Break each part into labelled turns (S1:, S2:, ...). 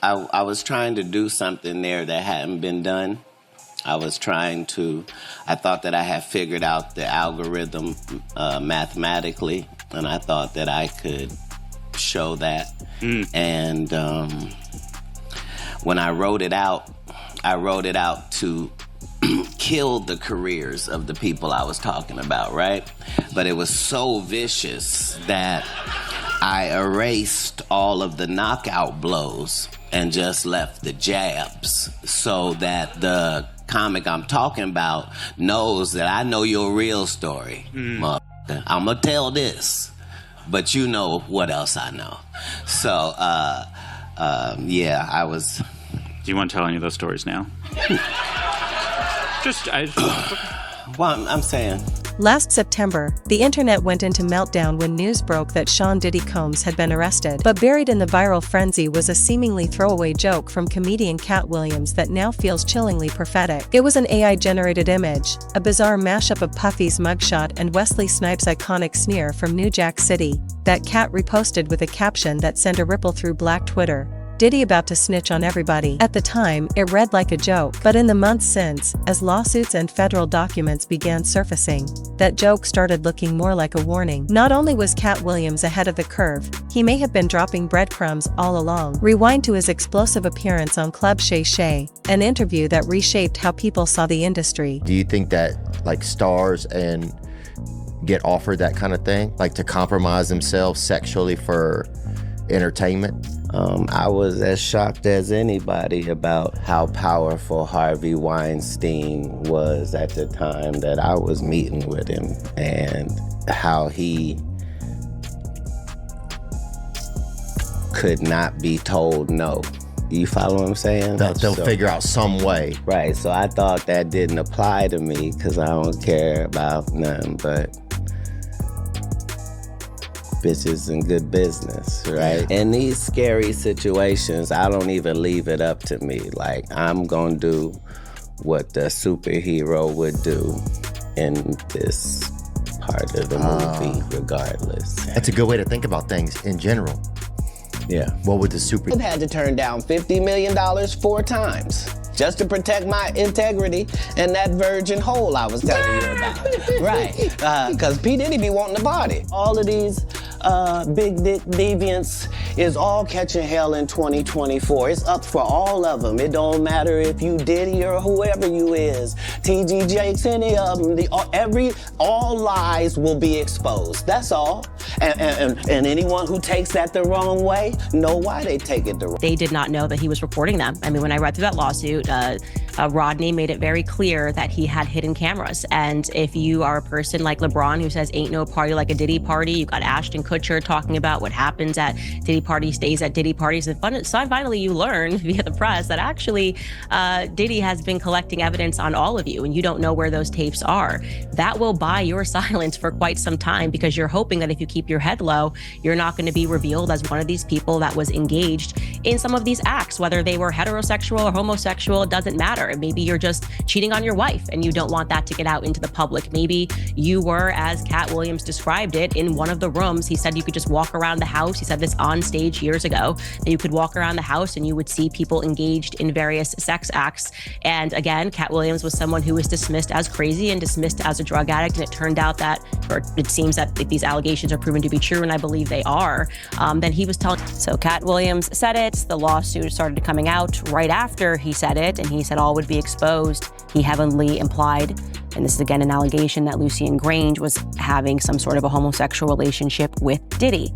S1: I was trying to do something there that hadn't been done. I thought that I had figured out the algorithm mathematically, and I thought that I could show that. And when I wrote it out to kill the careers of the people I was talking about, right? But it was so vicious that I erased all of the knockout blows and just left the jabs so that the comic I'm talking about knows that I know your real story. Motherfucker. I'm gonna tell this, but you know what else I know. So, yeah, I was...
S2: Do you want to tell any of those stories now?
S1: Well, I'm saying...
S3: Last September, the internet went into meltdown when news broke that Sean Diddy Combs had been arrested. But buried in the viral frenzy was a seemingly throwaway joke from comedian Katt Williams that now feels chillingly prophetic. It was an AI-generated image, a bizarre mashup of Puffy's mugshot and Wesley Snipes' iconic sneer from New Jack City, that Katt reposted with a caption that sent a ripple through Black Twitter. Diddy about to snitch on everybody. At the time, it read like a joke, but in the months since, as lawsuits and federal documents began surfacing, that joke started looking more like a warning. Not only was Katt Williams ahead of the curve, he may have been dropping breadcrumbs all along. Rewind to his explosive appearance on Club Shay Shay, an interview that reshaped how people saw the industry.
S4: Do you think that, like, stars and get offered that kind of thing, like to compromise themselves sexually for entertainment?
S1: I was as shocked as anybody about how powerful Harvey Weinstein was at the time that I was meeting with him, and how he could not be told no. You follow what I'm saying?
S4: They'll figure out some way.
S1: Right, so I thought that didn't apply to me because I don't care about nothing but bitches and good business, right? In these scary situations, I don't even leave it up to me. Like, I'm gonna do what the superhero would do in this part of the movie, regardless.
S4: That's a good way to think about things in general.
S1: Yeah.
S4: What would the super...
S5: I had to turn down $50 million 4 times just to protect my integrity and that virgin hole I was telling you about. Right, because P. Diddy be wanting to party. All of these big dick deviants is all catching hell in 2024. It's up for all of them. It don't matter if you Diddy or whoever you is. T.G. Jakes, any of them. All lies will be exposed. That's all. And anyone who takes that the wrong way know why they take it the wrong way.
S6: They did not know that he was reporting them. I mean, when I read through that lawsuit, Rodney made it very clear that he had hidden cameras. And if you are a person like LeBron who says ain't no party like a Diddy party, you got Ashton Kutcher talking about what happens at Diddy parties stays at Diddy parties. And finally you learn via the press that actually Diddy has been collecting evidence on all of you and you don't know where those tapes are. That will buy your silence for quite some time because you're hoping that if you keep your head low, you're not going to be revealed as one of these people that was engaged in some of these acts, whether they were heterosexual or homosexual, it doesn't matter. Maybe you're just cheating on your wife and you don't want that to get out into the public. Maybe you were, as Katt Williams described it, in one of the rooms. He said you could just walk around the house. He said this on stage years ago, that you could walk around the house and you would see people engaged in various sex acts. And again, Katt Williams was someone who was dismissed as crazy and dismissed as a drug addict. And it turned out that, or it seems that if these allegations are proven to be true, and I believe they are, then he was telling. So Katt Williams said it. The lawsuit started coming out right after he said it, and he said all would be exposed. He heavily implied, and this is again an allegation, that Lucian Grainge was having some sort of a homosexual relationship with Diddy.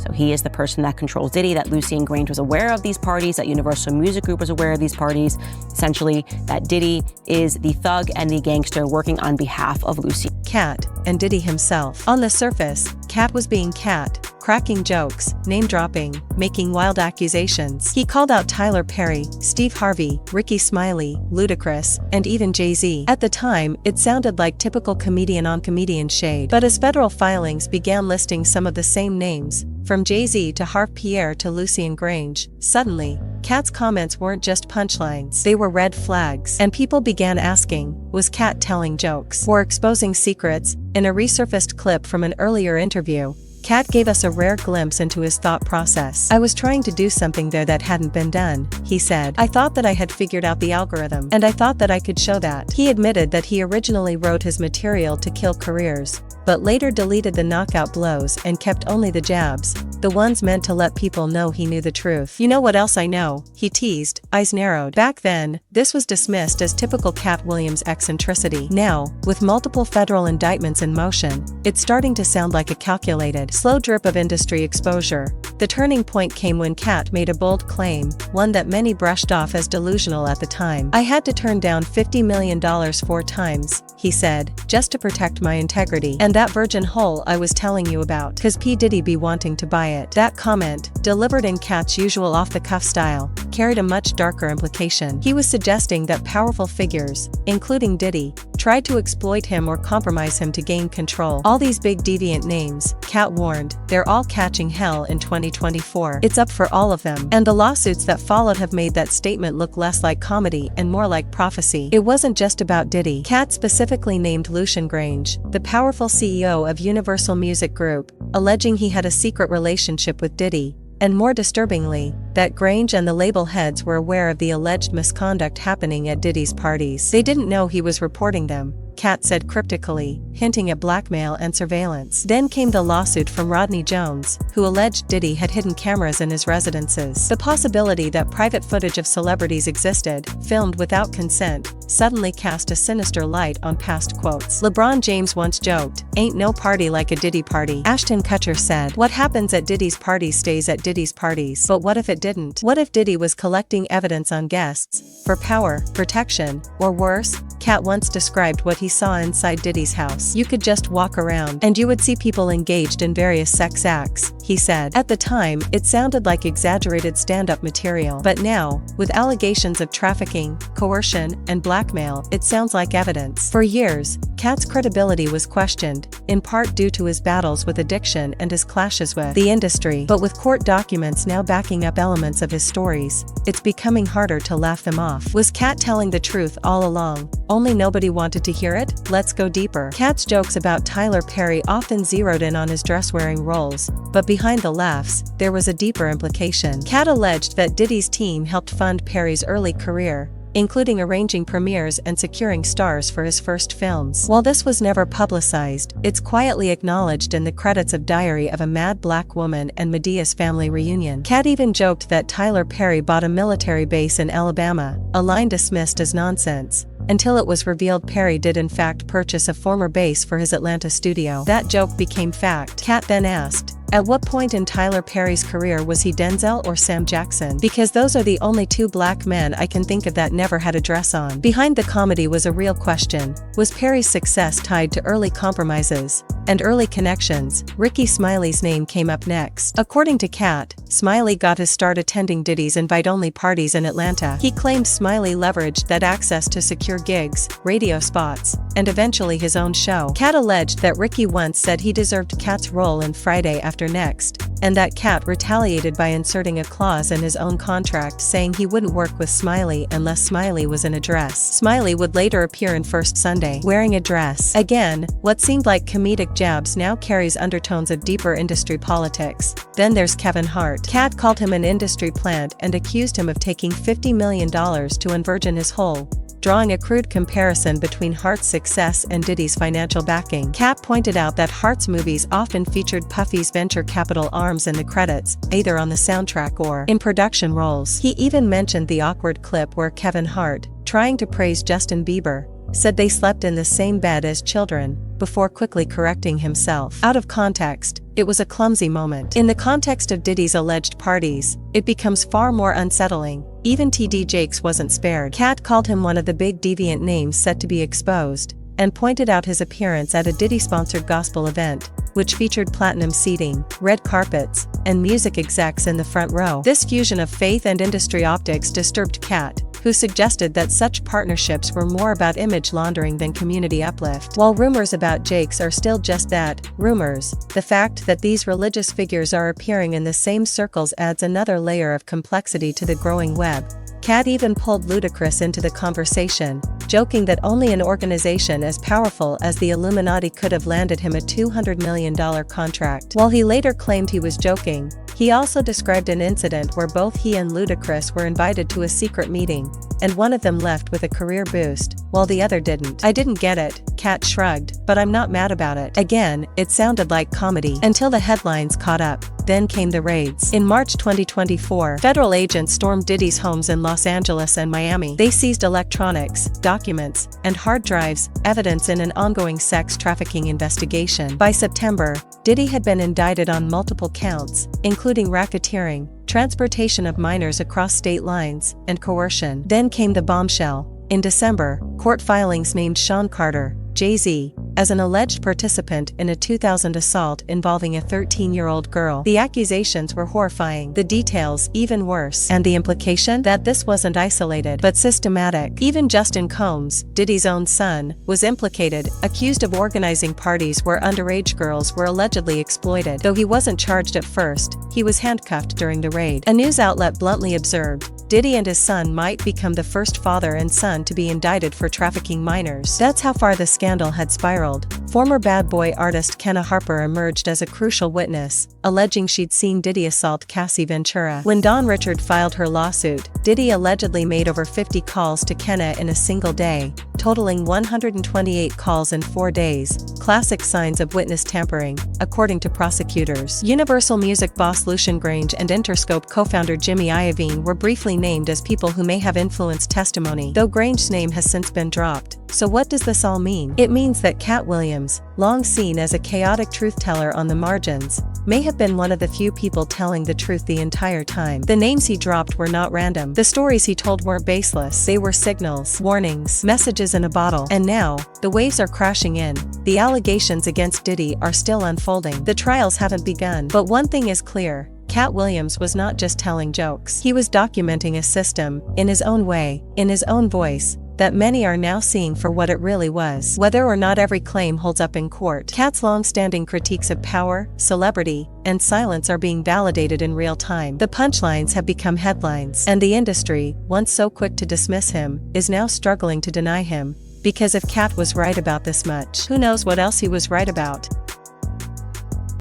S6: So he is the person that controls Diddy, that Lucian Grainge was aware of these parties, that Universal Music Group was aware of these parties. Essentially, that Diddy is the thug and the gangster working on behalf of Lucian.
S3: Katt and Diddy himself. On the surface, Katt was being Katt, cracking jokes, name-dropping, making wild accusations. He called out Tyler Perry, Steve Harvey, Ricky Smiley, Ludacris, and even Jay-Z. At the time, it sounded like typical comedian-on-comedian shade. But as federal filings began listing some of the same names, from Jay-Z to Harv Pierre to Lucian Grainge, suddenly, Katt's comments weren't just punchlines. They were red flags. And people began asking, was Katt telling jokes or exposing secrets? In a resurfaced clip from an earlier interview, Katt gave us a rare glimpse into his thought process. "I was trying to do something there that hadn't been done," he said. "I thought that I had figured out the algorithm, and I thought that I could show that." He admitted that he originally wrote his material to kill careers, but later deleted the knockout blows and kept only the jabs, the ones meant to let people know he knew the truth. "You know what else I know?" he teased, eyes narrowed. Back then, this was dismissed as typical Katt Williams eccentricity. Now, with multiple federal indictments in motion, it's starting to sound like a calculated, slow drip of industry exposure. The turning point came when Katt made a bold claim, one that many brushed off as delusional at the time. "I had to turn down $50 million 4 times, he said, "just to protect my integrity. And that virgin hole I was telling you about, 'cause P. Diddy be wanting to buy it." That comment, delivered in Katt's usual off-the-cuff style, carried a much darker implication. He was suggesting that powerful figures, including Diddy, tried to exploit him or compromise him to gain control. "All these big deviant names," Katt warned, "they're all catching hell in 2024. It's up for all of them." And the lawsuits that followed have made that statement look less like comedy and more like prophecy. It wasn't just about Diddy. Katt specifically named Lucian Grainge, the powerful CEO of Universal Music Group, alleging he had a secret relationship with Diddy, and more disturbingly, that Grainge and the label heads were aware of the alleged misconduct happening at Diddy's parties. "They didn't know he was reporting them," Katt said cryptically, hinting at blackmail and surveillance. Then came the lawsuit from Rodney Jones, who alleged Diddy had hidden cameras in his residences. The possibility that private footage of celebrities existed, filmed without consent, suddenly cast a sinister light on past quotes. LeBron James once joked, "Ain't no party like a Diddy party." Ashton Kutcher said, "What happens at Diddy's parties stays at Diddy's parties." But what if it didn't? What if Diddy was collecting evidence on guests, for power, protection, or worse? Katt once described what he saw inside Diddy's house. "You could just walk around, and you would see people engaged in various sex acts," he said. At the time, it sounded like exaggerated stand-up material. But now, with allegations of trafficking, coercion, and blackmail, it sounds like evidence. For years, Katt's credibility was questioned, in part due to his battles with addiction and his clashes with the industry. But with court documents now backing up elements of his stories, it's becoming harder to laugh them off. Was Katt telling the truth all along, only nobody wanted to hear it? Let's go deeper. Katt's jokes about Tyler Perry often zeroed in on his dress-wearing roles, but behind the laughs, there was a deeper implication. Katt alleged that Diddy's team helped fund Perry's early career, including arranging premieres and securing stars for his first films. While this was never publicized, it's quietly acknowledged in the credits of Diary of a Mad Black Woman and Medea's Family Reunion. Katt even joked that Tyler Perry bought a military base in Alabama, a line dismissed as nonsense, until it was revealed Perry did in fact purchase a former base for his Atlanta studio. That joke became fact. Katt then asked, "At what point in Tyler Perry's career was he Denzel or Sam Jackson? Because those are the only 2 black men I can think of that never had a dress on." Behind the comedy was a real question. Was Perry's success tied to early compromises and early connections? Ricky Smiley's name came up next. According to Katt, Smiley got his start attending Diddy's invite-only parties in Atlanta. He claimed Smiley leveraged that access to secure gigs, radio spots, and eventually his own show. Katt alleged that Ricky once said he deserved Katt's role in Friday After Next, and that Katt retaliated by inserting a clause in his own contract saying he wouldn't work with Smiley unless Smiley was in a dress. Smiley would later appear in First Sunday, wearing a dress. Again, what seemed like comedic jabs now carries undertones of deeper industry politics. Then there's Kevin Hart. Katt called him an industry plant and accused him of taking $50 million to unvirgin his hole, drawing a crude comparison between Hart's success and Diddy's financial backing. Katt pointed out that Hart's movies often featured Puffy's venture capital arms in the credits, either on the soundtrack or in production roles. He even mentioned the awkward clip where Kevin Hart, trying to praise Justin Bieber, said they slept in the same bed as children, before quickly correcting himself. Out of context, it was a clumsy moment. In the context of Diddy's alleged parties, it becomes far more unsettling. Even T.D. Jakes wasn't spared. Katt called him one of the big deviant names set to be exposed, and pointed out his appearance at a Diddy-sponsored gospel event, which featured platinum seating, red carpets, and music execs in the front row. This fusion of faith and industry optics disturbed Katt, who suggested that such partnerships were more about image laundering than community uplift. While rumors about Jakes are still just that, rumors, the fact that these religious figures are appearing in the same circles adds another layer of complexity to the growing web. Katt even pulled Ludacris into the conversation, joking that only an organization as powerful as the Illuminati could have landed him a $200 million contract. While he later claimed he was joking, he also described an incident where both he and Ludacris were invited to a secret meeting, and one of them left with a career boost, while the other didn't. "I didn't get it," Katt shrugged, "but I'm not mad about it." Again, it sounded like comedy, until the headlines caught up. Then came the raids. In March 2024, federal agents stormed Diddy's homes in Los Angeles and Miami. They seized electronics, documents, and hard drives, evidence in an ongoing sex trafficking investigation. By September, Diddy had been indicted on multiple counts, including racketeering, transportation of minors across state lines, and coercion. Then came the bombshell. In December, court filings named Sean Carter, Jay-Z, as an alleged participant in a 2000 assault involving a 13-year-old girl. The accusations were horrifying, the details even worse, and the implication that this wasn't isolated but systematic. Even Justin Combs, Diddy's own son, was implicated, accused of organizing parties where underage girls were allegedly exploited. Though he wasn't charged at first, he was handcuffed during the raid. A news outlet bluntly observed, Diddy and his son might become the first father and son to be indicted for trafficking minors. That's how far the scandal had spiraled. Former Bad Boy artist Kenna Harper emerged as a crucial witness, alleging she'd seen Diddy assault Cassie Ventura. When Dawn Richard filed her lawsuit, Diddy allegedly made over 50 calls to Kenna in a single day, totaling 128 calls in 4 days, classic signs of witness tampering, according to prosecutors. Universal Music boss Lucian Grainge and Interscope co-founder Jimmy Iovine were briefly named as people who may have influenced testimony, though Grainge's name has since been dropped. So what does this all mean? It means that Katt Williams, long seen as a chaotic truth-teller on the margins, may have been one of the few people telling the truth the entire time. The names he dropped were not random. The stories he told weren't baseless. They were signals, warnings, messages in a bottle. And now, the waves are crashing in. The allegations against Diddy are still unfolding. The trials haven't begun. But one thing is clear. Katt Williams was not just telling jokes. He was documenting a system, in his own way, in his own voice, that many are now seeing for what it really was. Whether or not every claim holds up in court, Katt's long-standing critiques of power, celebrity, and silence are being validated in real time. The punchlines have become headlines, and the industry, once so quick to dismiss him, is now struggling to deny him. Because if Katt was right about this much, who knows what else he was right about?